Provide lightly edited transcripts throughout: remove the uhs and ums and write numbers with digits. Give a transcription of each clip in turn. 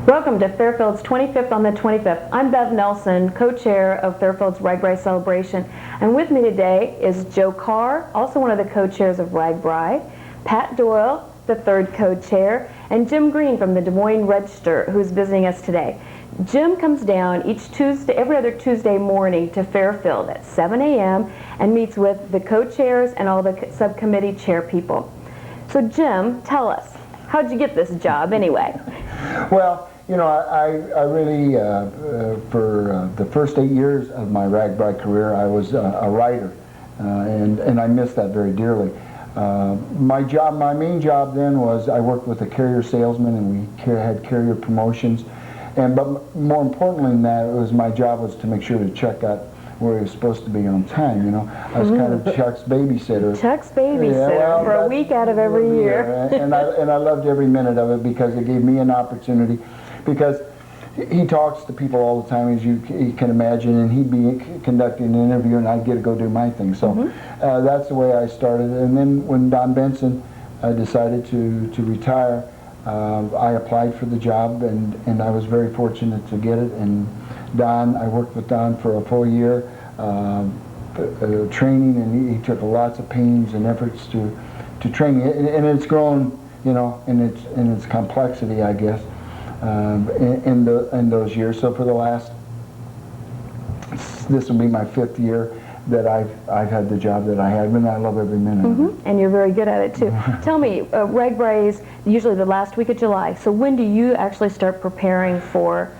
Welcome to Fairfield's 25th on the 25th. I'm Beth Nelson, co-chair of Fairfield's RAGBRAI celebration. And with me today is Joe Carr, also one of the co-chairs of RAGBRAI, Pat Doyle, the third co-chair, and Jim Green from the Des Moines Register, who's visiting us today. Jim comes down every other Tuesday morning to Fairfield at 7 a.m. and meets with the co-chairs and all the subcommittee chair people. So Jim, tell us, how'd you get this job anyway? Well, you know, I really, for the first 8 years of my RAGBRAI career, I was a writer, and I miss that very dearly. My main job then was I worked with a carrier salesman, and we had carrier promotions. But more importantly than that, my job was to make sure that Chuck got where he was supposed to be on time. You know, I was kind of Chuck's babysitter. Chuck's babysitter for a week out of every year. And I loved every minute of it because it gave me an opportunity. Because he talks to people all the time, as you can imagine, and he'd be conducting an interview, and I'd get to go do my thing. So that's the way I started. And then when Don Benson decided to retire, I applied for the job, and I was very fortunate to get it. And Don, I worked with Don for a full year, training, and he took lots of pains and efforts to train it, and it's grown, you know, in its complexity, I guess, in those years. So for the last, this will be my 5th year that I've had the job that I have, and I love every minute of it. And you're very good at it too. Tell me, RAGBRAI is usually the last week of July, so when do you actually start preparing for,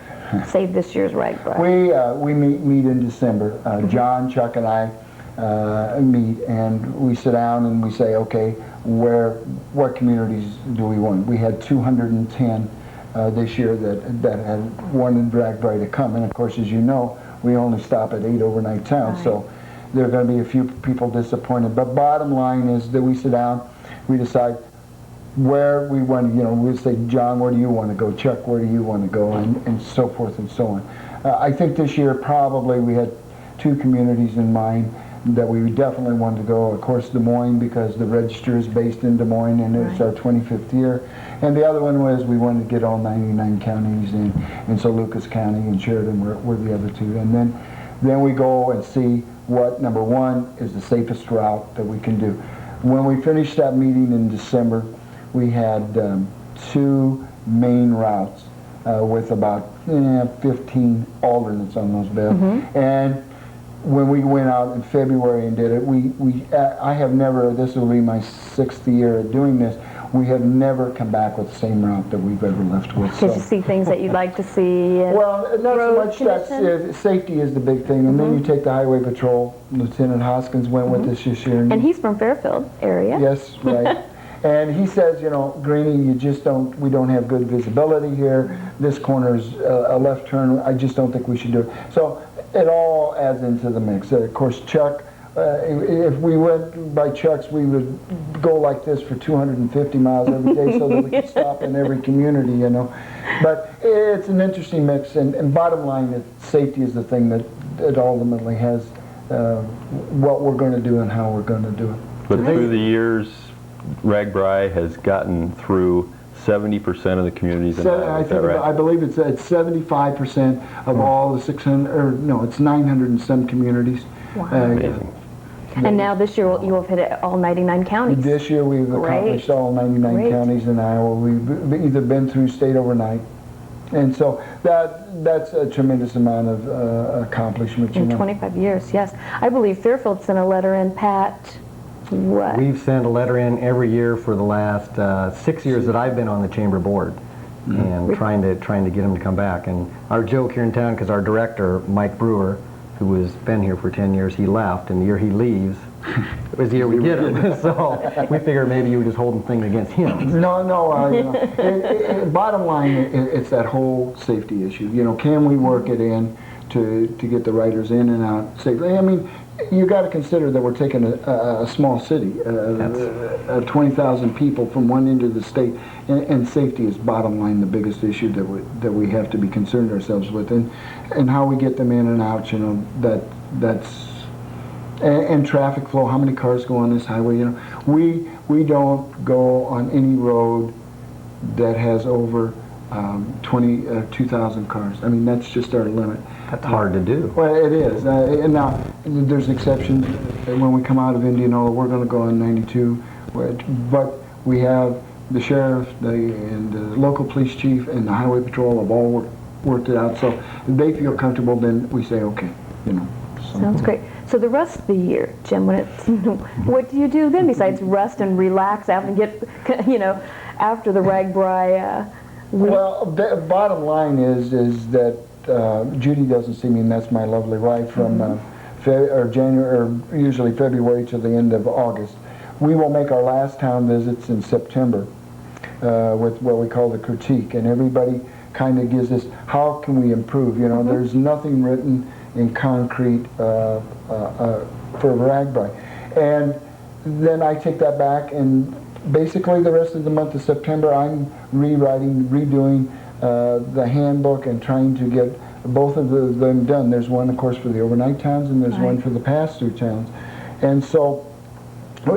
say, this year's RAGBRAI? We meet in December. John, Chuck, and I meet, and we sit down and we say, okay, what communities do we want? We had 210 this year that had wanted RAGBRAI to come, and of course, as you know, we only stop at 8 overnight towns, so there are going to be a few people disappointed. But bottom line is that we sit down, we decide where we want to, you know, we say, John, where do you want to go? Chuck, where do you want to go? And so forth and so on. I think this year probably we had 2 communities in mind that we definitely wanted to go. Of course, Des Moines, because the Register is based in Des Moines, and it's our 25th year. And the other one was we wanted to get all 99 counties in, and so Lucas County and Chariton were the other 2. And then we go and see what, number 1, is the safest route that we can do. When we finished that meeting in December, we had 2 main routes with about 15 alternates on those beds. And when we went out in February and did it, I have never, this will be my 6th year doing this, we have never come back with the same route that we've ever left with. Did you see things that you'd like to see? Well, not so much that, safety is the big thing, and then you take the highway patrol. Lieutenant Hoskins went with us this year. And he's from Fairfield area. Yes, right. And he says, you know, Greenie, we don't have good visibility here. This corner's a left turn. I just don't think we should do it. So it all adds into the mix. Of course, Chuck, if we went by Chuck's, we would go like this for 250 miles every day so that we could stop in every community, you know. But it's an interesting mix, and bottom line, that safety is the thing that ultimately has what we're going to do and how we're going to do it. But through the years, RAGBRAI has gotten through 70% of the communities in Iowa. I believe it's at 75% of all the 600, or no, it's 900 and some communities. Wow. Amazing. And now this year you have hit all 99 counties. This year we've accomplished all 99 counties in Iowa. We've either been through state overnight, and so that's a tremendous amount of accomplishment. In 25 years, yes. I believe Fairfield sent a letter in, Pat. What? We've sent a letter in every year for the last 6 years that I've been on the chamber board, and trying to get them to come back. And our joke here in town, because our director, Mike Brewer, who has been here for 10 years, he left, and the year he leaves, it was the year we get him. So we figured maybe you were just holding things against him. No, you know, bottom line, it's that whole safety issue. You know, can we work it in to get the writers in and out safely? I mean, you got to consider that we're taking a small city, 20,000 people from one end of the state, and safety is bottom line the biggest issue that we have to be concerned ourselves with, and how we get them in and out. You know, that's and traffic flow. How many cars go on this highway? You know, we don't go on any road that has over 2,000 cars. I mean, that's just our limit. That's hard to do. Well, it is. And now, there's exceptions. When we come out of Indianola, we're going to go on 92. But we have the sheriff, and the local police chief, and the highway patrol have all worked it out. So if they feel comfortable, then we say, okay, you know. So. Sounds great. So the rest of the year, Jim, when it's, what do you do then besides rest and relax after after the RAGBRAI week? Well, the bottom line is that Judy doesn't see me, and that's my lovely wife, from January, or usually February to the end of August. We will make our last town visits in September with what we call the critique, and everybody kind of gives us, how can we improve? You know, there's nothing written in concrete for RAGBRAI. And then I take that back, and basically the rest of the month of September I'm redoing the handbook and trying to get both of them done. There's one, of course, for the overnight towns, and there's one for the pass-through towns. And so,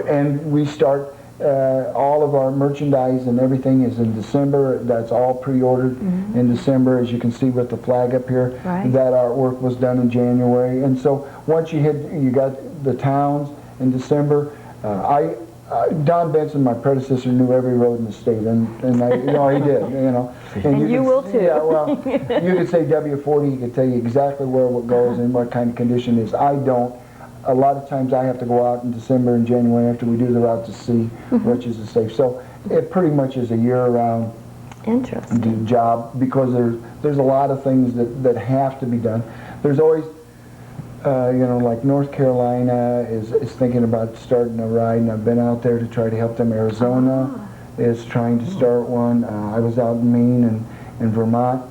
and we start all of our merchandise and everything is in December. That's all pre-ordered in December, as you can see with the flag up here. Right. That artwork was done in January. And so once you got the towns in December. Don Benson, my predecessor, knew every road in the state, and I, he did, And you will too. Yeah, well, you could say W40, he could tell you exactly where it goes and what kind of condition it is. I don't. A lot of times I have to go out in December and January after we do the route to see which is safe. So it pretty much is a year-round job, because there's a lot of things that have to be done. There's always like North Carolina is thinking about starting a ride, and I've been out there to try to help them. Arizona is trying to start one. I was out in Maine and Vermont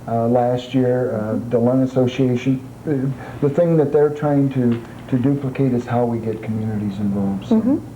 last year. The Lung Association. The thing that they're trying to duplicate is how we get communities involved. So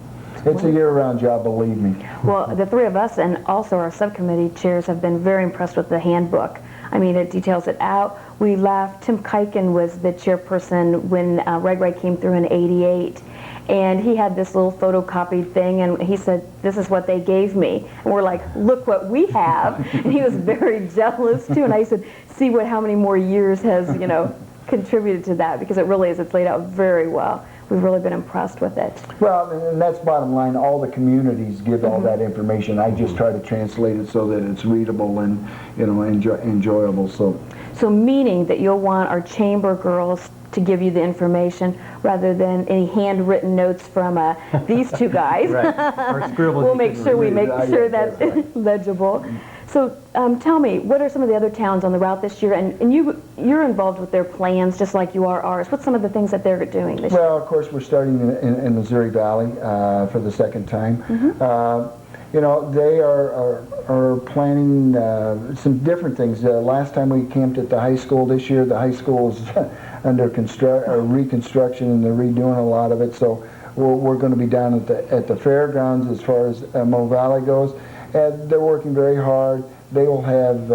it's a year-round job, believe me. Well, the three of us and also our subcommittee chairs have been very impressed with the handbook. I mean, it details it out. We laughed. Tim Kiken was the chairperson when RAGBRAI came through in '88, and he had this little photocopied thing, and he said, "This is what they gave me." And we're like, "Look what we have!" And he was very jealous too. And I said, "See how many more years has contributed to that, because it really is. It's laid out very well. We've really been impressed with it." Well, and that's bottom line. All the communities give all that information. I just try to translate it so that it's readable and enjoyable. So meaning that you'll want our chamber girls to give you the information rather than any handwritten notes from these two guys. Right. Or scribbles. We'll make sure that's legible. So tell me, what are some of the other towns on the route this year? And you're involved with their plans just like you are ours. What's some of the things that they're doing this year? Well, of course, we're starting in Missouri Valley for the second time. They are planning some different things. Last time we camped at the high school. This year the high school is under reconstruction, and they're redoing a lot of it. So we're going to be down at the fairgrounds as far as Mo Valley goes. And they're working very hard. They will have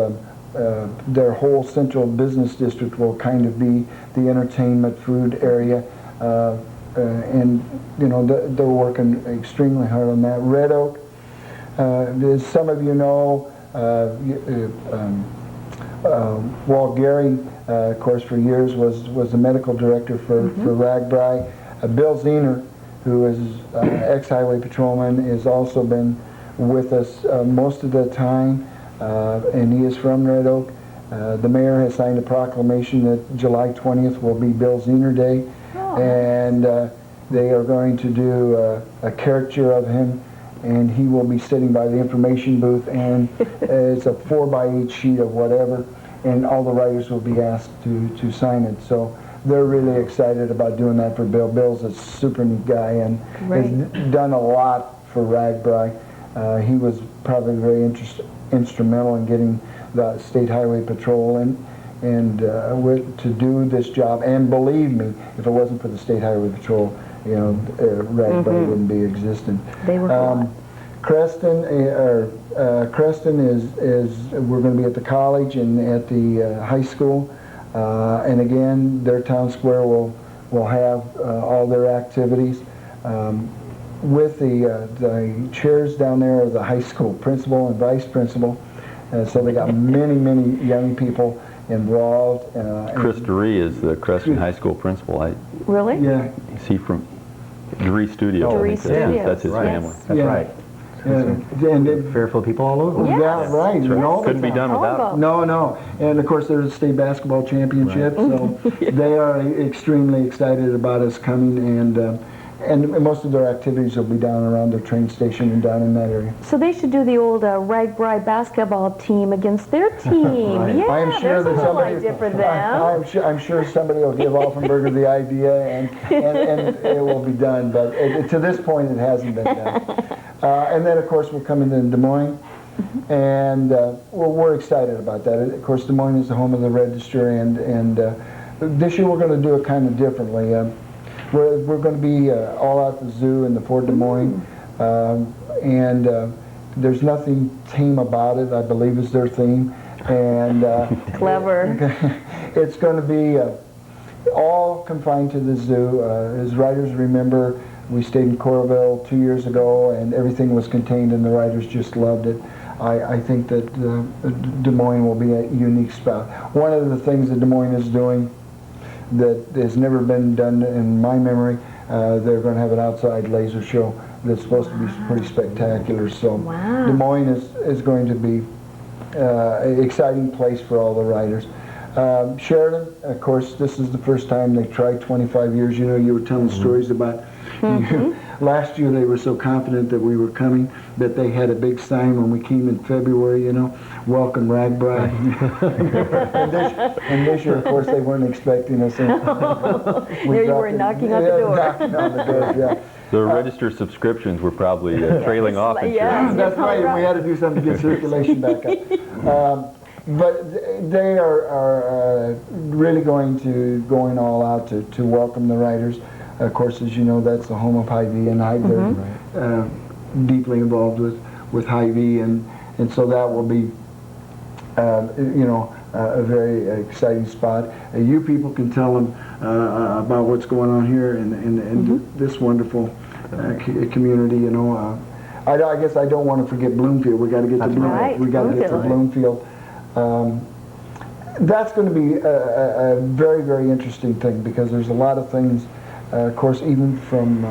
their whole central business district will kind of be the entertainment food area, and they're working extremely hard on that. Red Oak, as some of you know, Walt Gehring, of course, for years was the medical director for RAGBRAI. Bill Zener, who is ex-highway patrolman, has also been with us most of the time, and he is from Red Oak. The mayor has signed a proclamation that July 20th will be Bill Zener Day, and they are going to do a caricature of him, and he will be sitting by the information booth, and it's a 4x8 sheet of whatever, and all the writers will be asked to sign it. So they're really excited about doing that for Bill. Bill's a super neat guy and has done a lot for RAGBRAI. He was probably very instrumental in getting the State Highway Patrol and to do this job. And believe me, if it wasn't for the State Highway Patrol, RAGBRAI wouldn't be existent. They were Creston is we're going to be at the college and at the high school, and again, their town square will have all their activities. With the chairs down there, the high school principal and vice principal, So they got many young people involved. Chris DeRee is the Creston High School principal. Really? Yeah. See from DeRee Studios. I DeRee think that's Studios. that's his Right. family. That's Yeah. right. And it, Fairfield people all over. Yes. yeah, right. Yes. and all the Couldn't be time. done without All it. No. And of course, there's a state basketball championship, so they are extremely excited about us coming, and most of their activities will be down around the train station and down in that area. So they should do the old RAGBRAI basketball team against their team. Right. Yeah, I am sure there's that a little somebody, idea for them. I'm sure somebody will give Offenberger the idea, and it will be done. But to this point, it hasn't been done. And then, of course, we're coming to Des Moines, and we're excited about that. Of course, Des Moines is the home of the Register, and this year we're going to do it kind of differently. We're going to be all out the zoo in the Fort Des Moines, and there's nothing tame about it, I believe is their theme. And Clever. it's going to be all confined to the zoo. As writers remember, we stayed in Coralville 2 years ago, and everything was contained, and the writers just loved it. I think that Des Moines will be a unique spot. One of the things that Des Moines is doing that has never been done in my memory, they're going to have an outside laser show that's supposed to be pretty spectacular. So Wow. Des Moines is going to be an exciting place for all the writers. Sheridan, of course, this is the first time they've tried 25 years. You know, you were telling stories about last year they were so confident that we were coming that they had a big sign when we came in February, you know, welcome RAGBRAI. and this year, of course, they weren't expecting us. There you were knocking on the door. Knocking on the door, yeah. The Register subscriptions were probably trailing off. In Yeah. terms. That's right. We had to do something to get circulation back up. But they are really going all out to welcome the writers. Of course, as you know, that's the home of Hy-Vee, and they're deeply involved with Hy-Vee, and so that will be, a very exciting spot. You people can tell them about what's going on here in this wonderful community. You know, I guess I don't want to forget Bloomfield. We got to get to Bloomfield. right. We got to get to Bloomfield. That's going to be a very, very interesting thing, because there's a lot of things. Of course, even from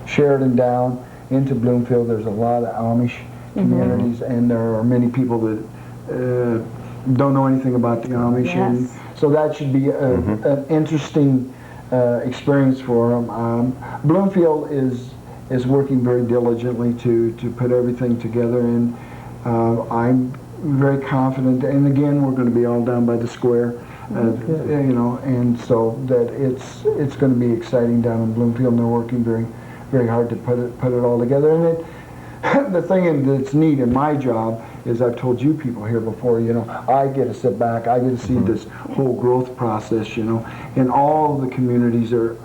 Chariton down into Bloomfield, there's a lot of Amish communities, and there are many people that don't know anything about the Amish, and so that should be an interesting experience for them. Bloomfield is working very diligently to put everything together, and I'm very confident. And again, we're going to be all down by the square. And so that it's going to be exciting down in Bloomfield, and they're working very, very hard to put it all together. And the thing that's neat in my job is, I've told you people here before, you know, I get to sit back, I get to see this whole growth process, you know, and all the communities are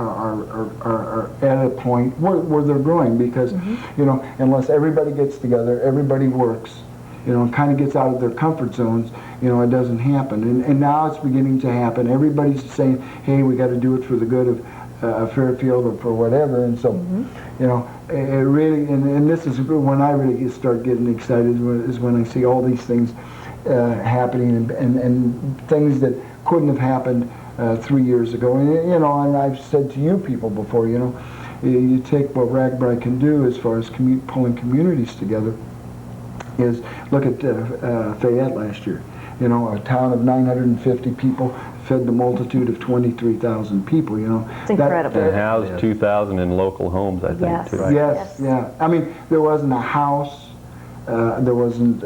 at a point where they're growing, because, you know, unless everybody gets together, everybody works, you know, and kind of gets out of their comfort zones, you know, it doesn't happen. And now it's beginning to happen. Everybody's saying, hey, we got to do it for the good of Fairfield or for whatever. And so, you know, it really, and this is when I really start getting excited, is when I see all these things happening, and things that couldn't have happened 3 years ago. And, you know, and I've said to you people before, you know, you take what RAGBRAI can do as far as pulling communities together, is look at Fayette last year. You know, a town of 950 people fed the multitude of 23,000 people, you know. It's incredible. And housed 2,000 in local homes, I think, Yes. too. Yes, yeah. I mean, there wasn't a house, there wasn't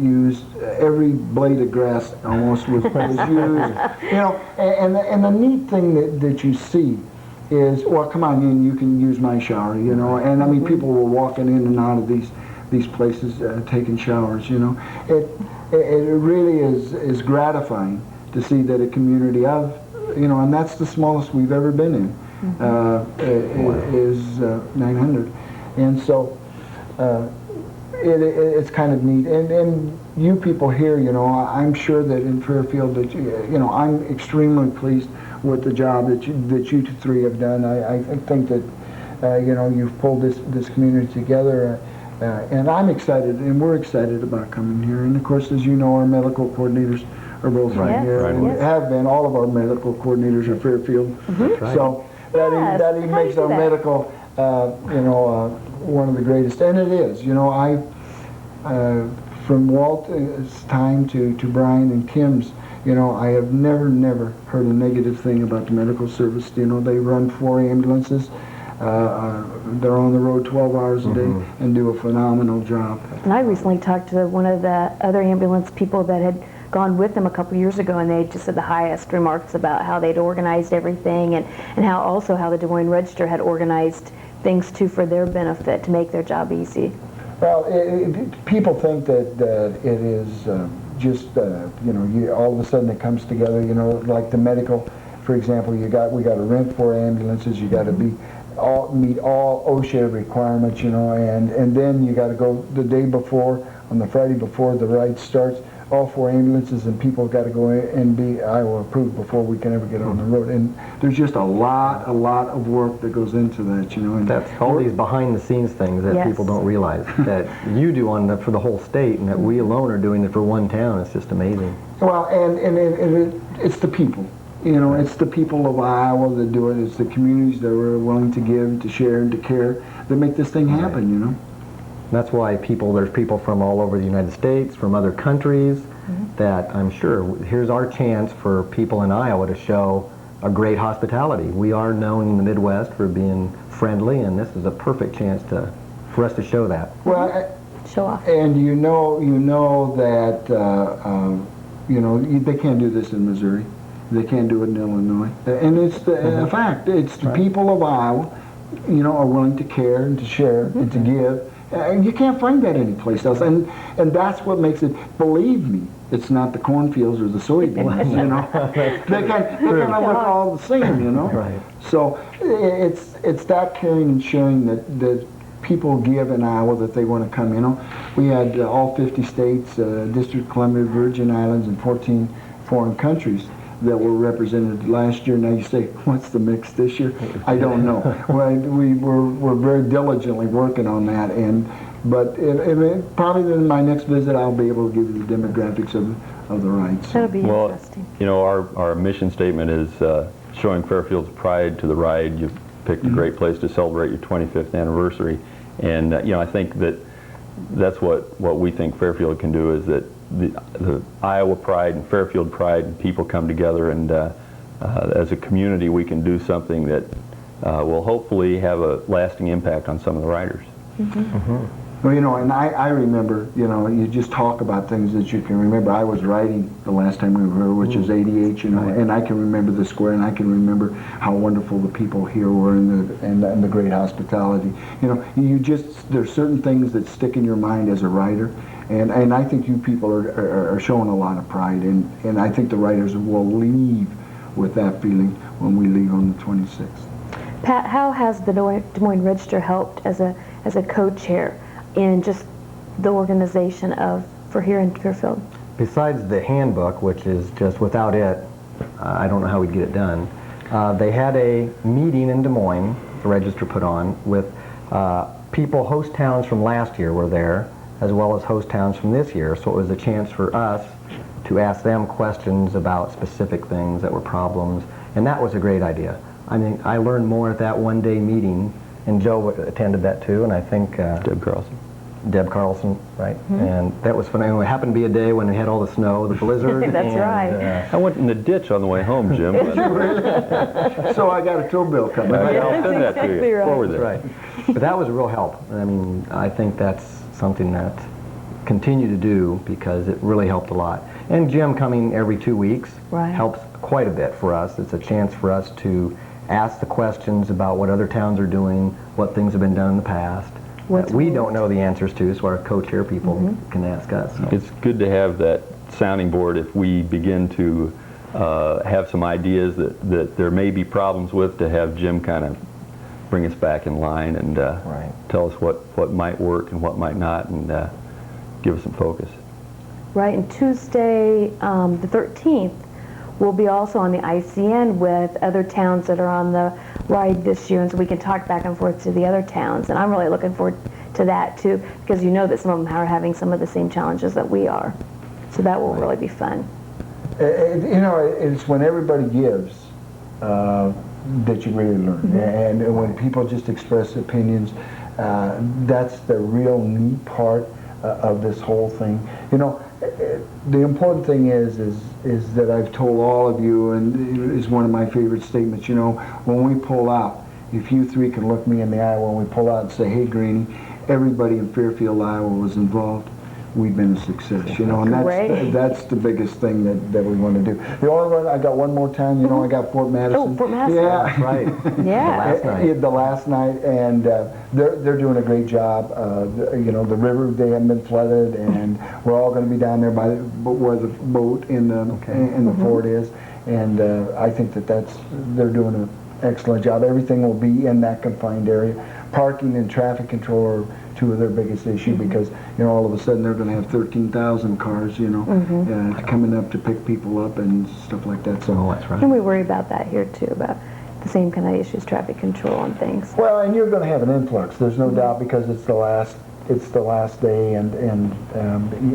used, every blade of grass almost was used. You know, and the neat thing that you see is, well, come on in, you can use my shower, you know. And I mean, people were walking in and out of these places taking showers, you know. It really is gratifying to see that a community of, you know, and that's the smallest we've ever been in, is 900. And so it's kind of neat. And you people here, you know, I'm sure that in Fairfield, that you know, I'm extremely pleased with the job that you three have done. I think that you know, you've pulled this community together. And I'm excited, and we're excited about coming here. And of course, as you know, our medical coordinators are both from Yes, here, and yes. have been. All of our medical coordinators are Fairfield. right. So that, Yes. that How do makes you our do that? medical, one of the greatest. And it is. From Walt's time to Brian and Kim's, I have never heard a negative thing about the medical service. They run 4 ambulances. They're on the road 12 hours a day and do a phenomenal job. And I recently talked to one of the other ambulance people that had gone with them a couple years ago, and they just said the highest remarks about how they'd organized everything, and how the Des Moines Register had organized things too for their benefit to make their job easy. Well, people think that it is just all of a sudden it comes together. Like the medical, for example, we got to rent 4 ambulances. You got to meet all OSHA requirements, and then you got to go the day before, on the Friday before the ride starts. All 4 ambulances and people got to go in and be Iowa approved before we can ever get on the road. And there's just a lot of work that goes into that, And That's all these behind-the-scenes things that Yes. people don't realize that you do for the whole state, and that we alone are doing it for one town. It's just amazing. Well, and it's the people. It's the people of Iowa that do it. It's the communities that are willing to give, to share, and to care that make this thing happen, That's why there's people from all over the United States, from other countries, that I'm sure, here's our chance for people in Iowa to show a great hospitality. We are known in the Midwest for being friendly, and this is a perfect chance for us to show that. Well, Show off. and you know that they can't do this in Missouri. They can't do it in Illinois. And it's the fact. It's the people of Iowa, are willing to care and to share and to give. You can't find that anyplace else, and that's what makes it. Believe me, it's not the cornfields or the soybeans. They kind of look all the same. Right. So it's that caring and sharing that people give in Iowa that they want to come. We had all 50 states, District of Columbia, Virgin Islands, and 14 foreign countries that were represented last year. Now you say, what's the mix this year? I don't know. We're very diligently working on that, but probably in my next visit I'll be able to give you the demographics of the rides. That'll be Well, interesting. our mission statement is showing Fairfield's pride to the ride. You picked a great place to celebrate your 25th anniversary, and I think that's what we think Fairfield can do, is that the Iowa pride and Fairfield pride and people come together, and as a community we can do something that will hopefully have a lasting impact on some of the riders. Well, and I remember, you just talk about things that you can remember. I was riding the last time we were here, which is 88, and I can remember the square, and I can remember how wonderful the people here were, and the great hospitality. There's certain things that stick in your mind as a rider, and I think you people are showing a lot of pride, and I think the riders will leave with that feeling when we leave on the 26th. Pat, how has the Des Moines Register helped as a co-chair in just the organization for here in Fairfield? Besides the handbook, which is just, without it, I don't know how we'd get it done. They had a meeting in Des Moines, the Register put on, with host towns from last year were there, as well as host towns from this year. So it was a chance for us to ask them questions about specific things that were problems, and that was a great idea. I mean, I learned more at that one-day meeting, and Joe attended that too, and I think Deb Carlson, right? And that was fun. And it happened to be a day when we had all the snow, the blizzard. That's right. I went in the ditch on the way home, Jim. So I got a tow bill coming. I'll send that to exactly you. right. Forward there. Right. But that was a real help. I mean, I think that's something that continue to do, because it really helped a lot. And Jim coming every 2 weeks helps quite a bit for us. It's a chance for us to ask the questions about what other towns are doing, what things have been done in the past. That we don't know the answers to, so our co-chair people can ask us. So. It's good to have that sounding board if we begin to have some ideas that there may be problems with, to have Jim kind of bring us back in line and tell us what might work and what might not, and give us some focus. Right, and Tuesday, the 13th, we'll be also on the ICN with other towns that are on the ride this year, and so we can talk back and forth to the other towns. And I'm really looking forward to that too, because you know that some of them are having some of the same challenges that we are. So that will really be fun. You know, it's when everybody gives that you really learn. And when people just express opinions, that's the real neat part of this whole thing. You know, the important thing is that I've told all of you, and it's one of my favorite statements, you know, when we pull out, if you three can look me in the eye when we pull out and say, hey, Greenie, everybody in Fairfield, Iowa was involved, we've been a success, you know, and that's the biggest thing that we want to do. The only one, I got one more town, you know, I got Fort Madison. Oh, Fort Madison. Yeah. Right. Yeah. The last night, and they're doing a great job. You know, the river, they haven't been flooded, and we're all going to be down there by where the boat in the fort is, and I think they're doing an excellent job. Everything will be in that confined area. Parking and traffic control are two of their biggest issues because, you know, all of a sudden they're going to have 13,000 cars, you know, coming up to pick people up and stuff like that. So that's right. And we worry about that here too, about the same kind of issues, traffic control and things. Well, and you're going to have an influx. There's no doubt, because it's the last day, and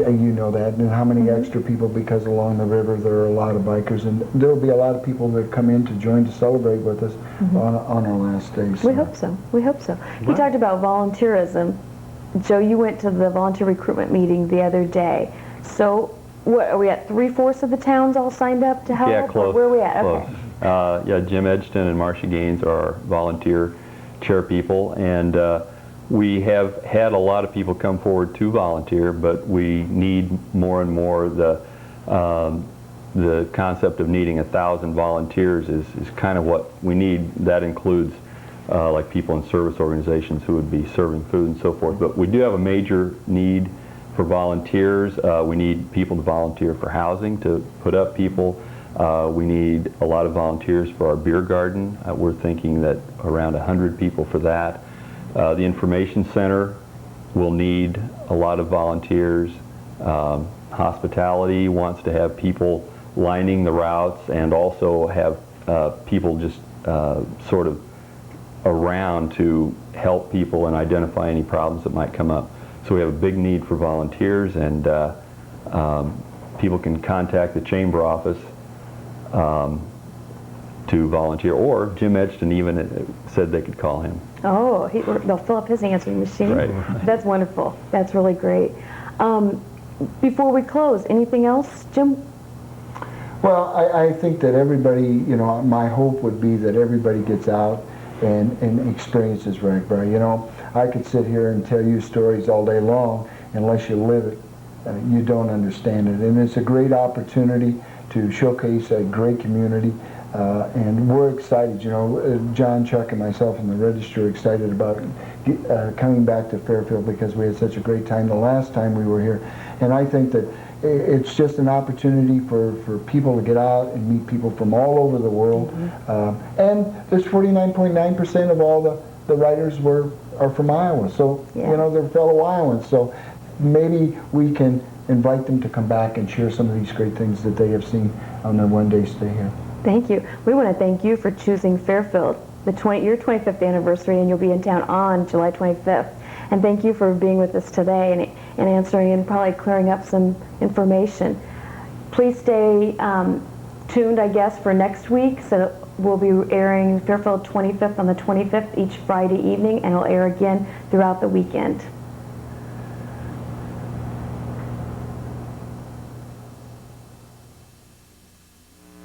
you know that, and how many extra people, because along the river there are a lot of bikers, and there will be a lot of people that come in to join to celebrate with us on our last day. So. We hope so. We hope so. You talked about volunteerism. Joe, you went to the volunteer recruitment meeting the other day. So, what are we at? 3/4 of the towns all signed up to help? Yeah, close. Or where are we at? Close. Okay. Yeah, Jim Edgston and Marcia Gaines are our volunteer chair people, and we have had a lot of people come forward to volunteer, but we need more and more. The concept of needing 1,000 volunteers is kind of what we need. That includes like people in service organizations who would be serving food and so forth. But we do have a major need for volunteers. We need people to volunteer for housing, to put up people. We need a lot of volunteers for our beer garden. We're thinking that around 100 people for that. The information center will need a lot of volunteers. Hospitality wants to have people lining the routes, and also have people just sort of around to help people and identify any problems that might come up. So we have a big need for volunteers, and people can contact the chamber office to volunteer, or Jim Edgston even said they could call him. Oh, they'll fill up his answering machine. Right. That's wonderful. That's really great. Before we close, anything else, Jim? Well, I think that everybody, you know, my hope would be that everybody gets out and experiences RAGBRAI. You know, I could sit here and tell you stories all day long. Unless you live it, you don't understand it. And it's a great opportunity to showcase a great community. And we're excited, you know, John, Chuck, and myself and the Register are excited about coming back to Fairfield, because we had such a great time the last time we were here. And I think that it's just an opportunity for people to get out and meet people from all over the world. And there's 49.9% of all the writers are from Iowa. So, you know, they're fellow Iowans. So maybe we can invite them to come back and share some of these great things that they have seen on their one-day stay here. Thank you. We want to thank you for choosing Fairfield, your 25th anniversary, and you'll be in town on July 25th. And thank you for being with us today and answering and probably clearing up some information. Please stay tuned, I guess, for next week. So we'll be airing Fairfield 25th on the 25th each Friday evening, and it'll air again throughout the weekend.